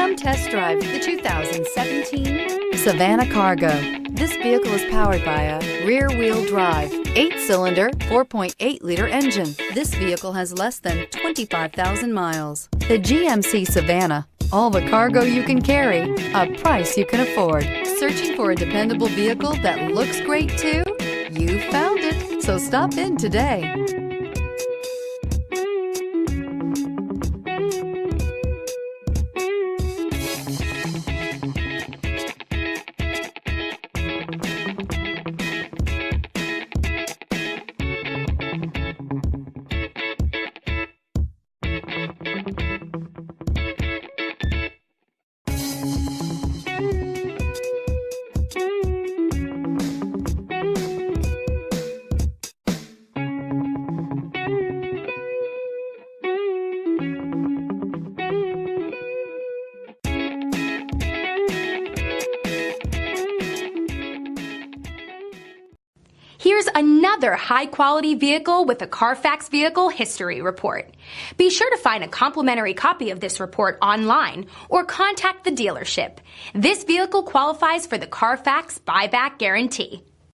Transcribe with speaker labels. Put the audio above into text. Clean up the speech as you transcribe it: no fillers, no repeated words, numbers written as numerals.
Speaker 1: Come test drive the 2017 Savana Cargo. This vehicle is powered by a rear-wheel drive, 8-cylinder, 4.8-liter engine. This vehicle has less than 25,000 miles. The GMC Savana, all the cargo you can carry, a price you can afford. Searching for a dependable vehicle that looks great too? You found it, so stop in today.
Speaker 2: Here's another high-quality vehicle with a Carfax Vehicle History Report. Be sure to find a complimentary copy of this report online or contact the dealership. This vehicle qualifies for the Carfax Buyback Guarantee.